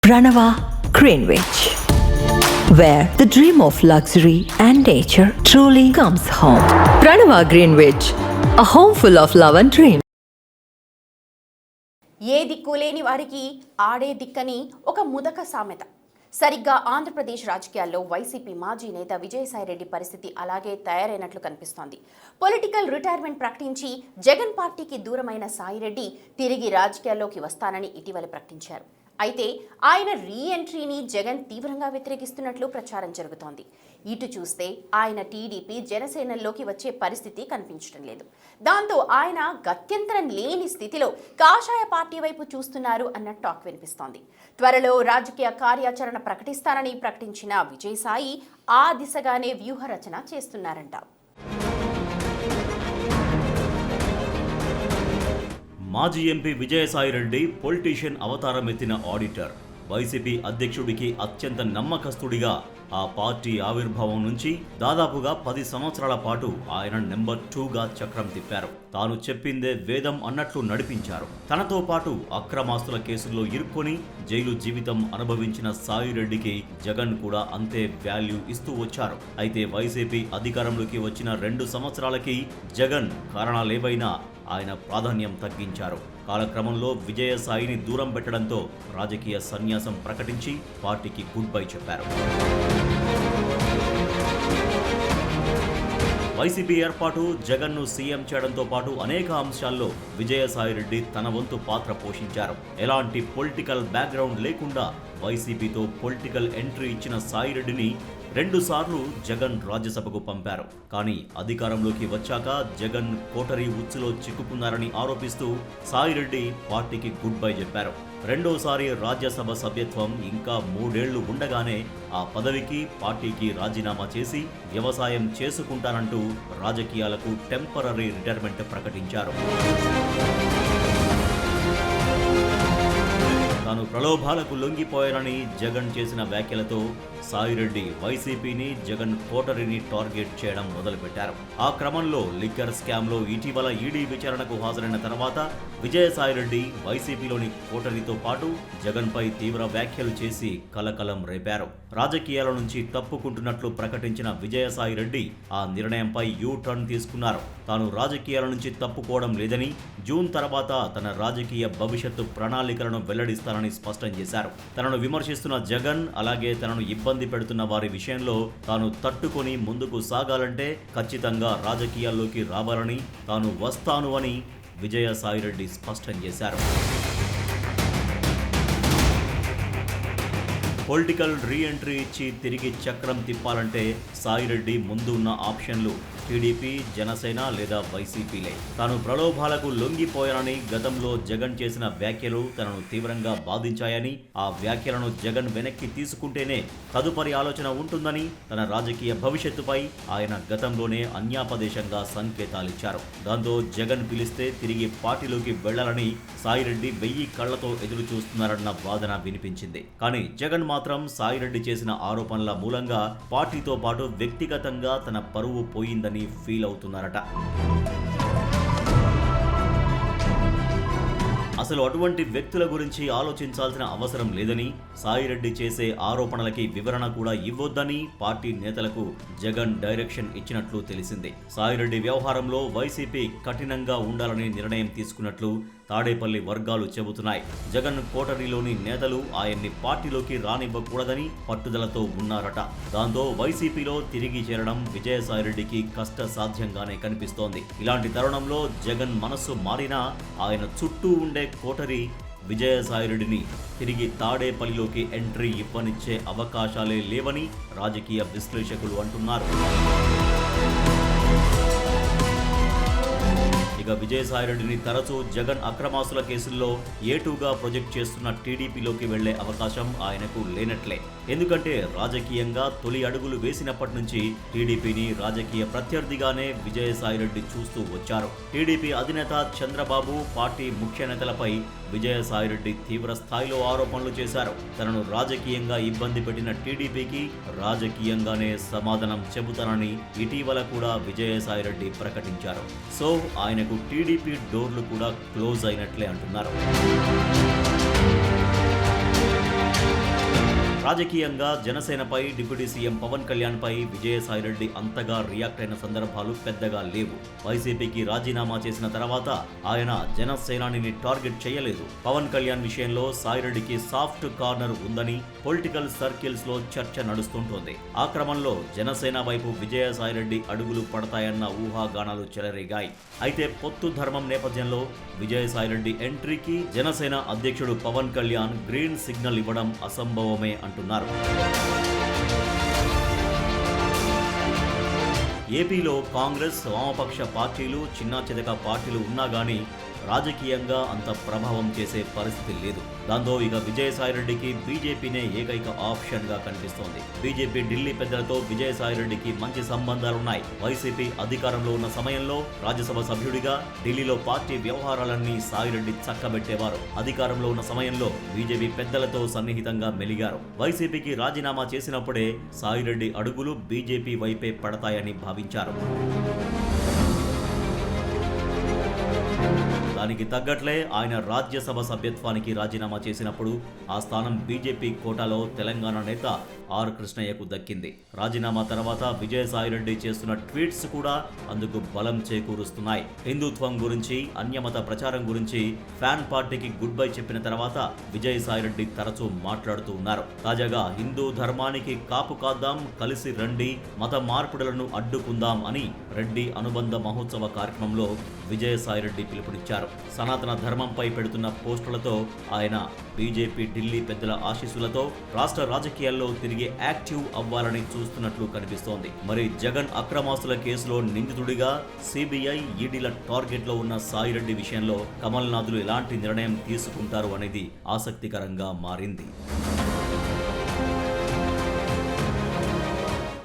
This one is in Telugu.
Pranava Greenwich, where the dream of luxury and nature truly comes home. Pranava Greenwich, a home full of love and dream. ఏ దిక్కు లేని వారికి ఆడే దిక్కని ఒక ముదక సామెత. సరిగ్గా ఆంధ్రప్రదేశ్ రాజకీయాల్లో వైసీపీ మాజీ నేత విజయసాయిరెడ్డి పరిస్థితి అలాగే తయారైనట్లు కనిపిస్తోంది. పొలిటికల్ రిటైర్మెంట్ ప్రకటించి జగన్ పార్టీకి దూరమైన సాయిరెడ్డి తిరిగి రాజకీయాల్లోకి వస్తానని ఇటీవల ప్రకటించారు. అయితే ఆయన రీ ఎంట్రీని జగన్ తీవ్రంగా వ్యతిరేకిస్తున్నట్లు ప్రచారం జరుగుతోంది. ఇటు చూస్తే ఆయన టీడీపీ జనసేనల్లోకి వచ్చే పరిస్థితి కనిపించడం లేదు. దాంతో ఆయన గత్యంతరం లేని స్థితిలో కాషాయ పార్టీ వైపు చూస్తున్నారు అన్న టాక్ వినిపిస్తోంది. త్వరలో రాజకీయ కార్యాచరణ ప్రకటిస్తానని ప్రకటించిన విజయసాయి ఆ దిశగానే వ్యూహరచన చేస్తున్నారంట. మాజీ ఎంపీ విజయసాయిరెడ్డి పొలిటీషియన్ అవతారం ఎత్తిన ఆడిటర్. వైసీపీ అధ్యక్షుడికి అత్యంత నమ్మకస్తుడిగా ఆ పార్టీ ఆవిర్భావం నుంచి దాదాపుగా 10 సంవత్సరాల పాటు ఆయన నెంబర్ 2గా చక్రం తిప్పారు. తాను చెప్పిందే వేదం అన్నట్లు నడిపించారు. తనతో పాటు అక్రమాస్తుల కేసుల్లో ఇరుక్కొని జైలు జీవితం అనుభవించిన సాయిరెడ్డికి జగన్ కూడా అంతే వాల్యూ ఇస్తూ వచ్చారు. అయితే వైసీపీ అధికారంలోకి వచ్చిన 2 సంవత్సరాలకి జగన్ కారణాలేవైనా ఆయన ప్రాధాన్యం తగ్గించారు. కాలక్రమంలో విజయసాయిని దూరం పెట్టడంతో రాజకీయ సన్యాసం ప్రకటించి పార్టీకి గుడ్ బై చెప్పారు. వైసీపీ ఏర్పాటు, జగన్ను సీఎం చేయడంతో పాటు అనేక అంశాల్లో విజయసాయిరెడ్డి తన వంతు పాత్ర పోషించారు. ఎలాంటి పొలిటికల్ బ్యాక్గ్రౌండ్ లేకుండా వైసీపీతో పొలిటికల్ ఎంట్రీ ఇచ్చిన సాయిరెడ్డిని 2 సార్లు జగన్ రాజ్యసభకు పంపారు. కానీ అధికారంలోకి వచ్చాక జగన్ కోటరీ ఉచ్చులో చిక్కుకున్నారని ఆరోపిస్తూ సాయిరెడ్డి పార్టీకి గుడ్ బై చెప్పారు. రెండోసారి రాజ్యసభ సభ్యత్వం ఇంకా 3 ఏళ్లు ఉండగానే ఆ పదవికి పార్టీకి రాజీనామా చేసి వ్యవసాయం చేసుకుంటానంటూ రాజకీయాలకు టెంపరరీ రిటైర్మెంట్ ప్రకటించారు. తాను ప్రలోభాలకు లొంగిపోయానని జగన్ చేసిన వ్యాఖ్యలతో సాయిరెడ్డి వైసీపీని, జగన్ కోటరీని టార్గెట్ చేయడం మొదలుపెట్టారు. ఆ క్రమంలో లిక్కర్ స్కామ్లో ఇటీవల ఈడీ విచారణకు హాజరైన తర్వాత విజయసాయిరెడ్డి వైసీపీలోని కోటరీతో పాటు జగన్పై తీవ్ర వ్యాఖ్యలు చేసి కలకలం రేపారు. రాజకీయాల నుంచి తప్పుకుంటున్నట్లు ప్రకటించిన విజయసాయిరెడ్డి ఆ నిర్ణయంపై యూ టర్న్ తీసుకున్నారు. తాను రాజకీయాల నుంచి తప్పుకోవడం లేదని, జూన్ తర్వాత తన రాజకీయ భవిష్యత్తు ప్రణాళికలను వెల్లడిస్తానని స్పష్టం చేశారు. తనను విమర్శిస్తున్న జగన్, అలాగే తనను ఇబ్బంది పెడుతున్న వారి విషయంలో తాను తట్టుకొని ముందుకు సాగాలంటే ఖచ్చితంగా రాజకీయాల్లోకి రావాలని, తాను వస్తాను అని విజయసాయిరెడ్డి స్పష్టం చేశారు. పొలిటికల్ రీ ఎంట్రీ ఇచ్చి తిరిగి చక్రం తిప్పాలంటే సాయిరెడ్డి ముందు ఉన్న ఆప్షన్లు టీడీపీ, జనసేన లేదా వైసీపీలే. తాను ప్రలోభాలకు లొంగిపోయానని గతంలో జగన్ చేసిన వ్యాఖ్యలు తనను తీవ్రంగా బాధించాయని, ఆ వ్యాఖ్యలను జగన్ వెనక్కి తీసుకుంటేనే తదుపరి ఆలోచన ఉంటుందని, తన రాజకీయ భవిష్యత్తుపై ఆయన గతంలోనే అన్యాపదేశంగా సంకేతాలిచ్చారు. దాంతో జగన్ పిలిస్తే తిరిగి పార్టీలోకి వెళ్లాలని సాయిరెడ్డి 1000 కళ్లతో ఎదురు చూస్తున్నారన్న వాదన వినిపించింది. కానీ జగన్ మాత్రం సాయిరెడ్డి చేసిన ఆరోపణల మూలంగా పార్టీతో పాటు వ్యక్తిగతంగా తన పరువు పోయిందని ఫీల్ అవుతున్నారట. అసలు అటువంటి వ్యక్తుల గురించి ఆలోచించాల్సిన అవసరం లేదని, సాయిరెడ్డి చేసే ఆరోపణలకి వివరణ కూడా ఇవ్వొద్దని పార్టీ నేతలకు జగన్ డైరెక్షన్ ఇచ్చినట్లు తెలిసింది. సాయిరెడ్డి వ్యవహారంలో వైసీపీ కఠినంగా ఉండాలని నిర్ణయం తీసుకున్నట్లు తాడేపల్లి వర్గాలు చెబుతున్నాయి. జగన్ కోటరీలోని నేతలు ఆయన్ని పార్టీలోకి రానివ్వకూడదని పట్టుదలతో ఉన్నారట. దాంతో వైసీపీలో తిరిగి చేరడం విజయసాయిరెడ్డికి కష్టసాధ్యంగానే కనిపిస్తోంది. ఇలాంటి తరుణంలో జగన్ మనస్సు మారినా ఆయన చుట్టూ ఉండే కోటరీ విజయసాయిరెడ్డిని తిరిగి తాడేపల్లిలోకి ఎంట్రీ ఇవ్వనిచ్చే అవకాశాలే లేవని రాజకీయ విశ్లేషకులు అంటున్నారు. ఇక విజయసాయిరెడ్డిని తరచూ జగన్ అక్రమాస్తుల కేసుల్లో A2గా ప్రొజెక్ట్ చేస్తున్న టీడీపీలోకి వెళ్లే అవకాశం ఆయనకు లేనట్లే. ఎందుకంటే రాజకీయంగా తొలి అడుగులు వేసినప్పటి నుంచి టీడీపీని రాజకీయ ప్రత్యర్థిగానే విజయసాయిరెడ్డి చూస్తూ వచ్చారు. టీడీపీ అధినేత చంద్రబాబు, పార్టీ ముఖ్య నేతలపై విజయసాయిరెడ్డి తీవ్ర స్థాయిలో ఆరోపణలు చేశారు. తనను రాజకీయంగా ఇబ్బంది పెట్టిన టీడీపీకి రాజకీయంగానే సమాధానం చెబుతానని ఇటీవల కూడా విజయసాయిరెడ్డి ప్రకటించారు. సో ఆయనకు టీడీపీ డోర్లు కూడా క్లోజ్ అయినట్లే అంటున్నారు. రాజకీయంగా జనసేనపై డిప్యూటీ సీఎం పవన్ కళ్యాణ్ పై విజయసాయిరెడ్డి అంతగా రియాక్ట్ అయిన సందర్భాలు పెద్దగా లేవు. వైసీపీకి రాజీనామా చేసిన తర్వాత ఆయన జనసేనాని టార్గెట్ చేయలేదు. పవన్ కళ్యాణ్ విషయంలో సాయిరెడ్డికి సాఫ్ట్ కార్నర్ ఉందని పొలిటికల్ సర్కిల్స్ లో చర్చ నడుస్తుంటోంది. ఆ క్రమంలో జనసేన వైపు విజయసాయిరెడ్డి అడుగులు పడతాయన్న ఊహాగానాలు చెలరేగాయి. అయితే పొత్తు ధర్మం నేపథ్యంలో విజయసాయిరెడ్డి ఎంట్రీకి జనసేన అధ్యక్షుడు పవన్ కళ్యాణ్ గ్రీన్ సిగ్నల్ ఇవ్వడం అసంభవమే అంటున్నారు. ఏపీలో కాంగ్రెస్, వామపక్ష పార్టీలు, చిన్నా చితక పార్టీలు ఉన్నా గానీ రాజకీయంగా అంత ప్రభావం చేసే పరిస్థితి లేదు. దాంతో ఇక విజయసాయిరెడ్డికి బీజేపీనే ఏకైక ఆప్షన్ గా కనిపిస్తోంది. బీజేపీ ఢిల్లీ పెద్దలతో విజయసాయిరెడ్డికి మంచి సంబంధాలున్నాయి. వైసీపీ అధికారంలో ఉన్న సమయంలో రాజ్యసభ సభ్యుడిగా ఢిల్లీలో పార్టీ వ్యవహారాలన్నీ సాయిరెడ్డి చక్కబెట్టేవారు. అధికారంలో ఉన్న సమయంలో బీజేపీ పెద్దలతో సన్నిహితంగా మెలిగారు. వైసీపీకి రాజీనామా చేసినప్పుడే సాయిరెడ్డి అడుగులు బీజేపీ వైపే పడతాయని భావించారు. దానికి తగ్గట్లే ఆయన రాజ్యసభ సభ్యత్వానికి రాజీనామా చేసినప్పుడు ఆ స్థానం బీజేపీ కోటాలో తెలంగాణ నేత ఆర్ కృష్ణయ్యకు దక్కింది. రాజీనామా తర్వాత విజయసాయిరెడ్డి చేస్తున్న ట్వీట్స్ కూడా అందుకు బలం చేకూరుస్తున్నాయి. హిందుత్వం గురించి, అన్యమత ప్రచారం గురించి ఫ్యాన్ పార్టీకి గుడ్ బై చెప్పిన తర్వాత విజయసాయిరెడ్డి తరచూ మాట్లాడుతూ ఉన్నారు. తాజాగా హిందూ ధర్మానికి కాపు కాద్దాం, కలిసి రండి, మత మార్పుడులను అడ్డుకుందాం అని రెడ్డి అనుబంధ మహోత్సవ కార్యక్రమంలో విజయసాయిరెడ్డి పిలుపునిచ్చారు. సనాతన ధర్మంపై పెడుతున్న పోస్టులతో ఆయన బీజేపీ ఢిల్లీ పెద్దల ఆశీస్సులతో రాష్ట్ర రాజకీయాల్లో తిరిగి యాక్టివ్ అవ్వాలని చూస్తున్నట్లు కనిపిస్తోంది. మరి జగన్ అక్రమాస్తుల కేసులో నిందితుడిగా సిబిఐ, ఈడీల టార్గెట్ లో ఉన్న సాయిరెడ్డి విషయంలో కమల్నాథులు ఎలాంటి నిర్ణయం తీసుకుంటారు అనేది ఆసక్తికరంగా మారింది.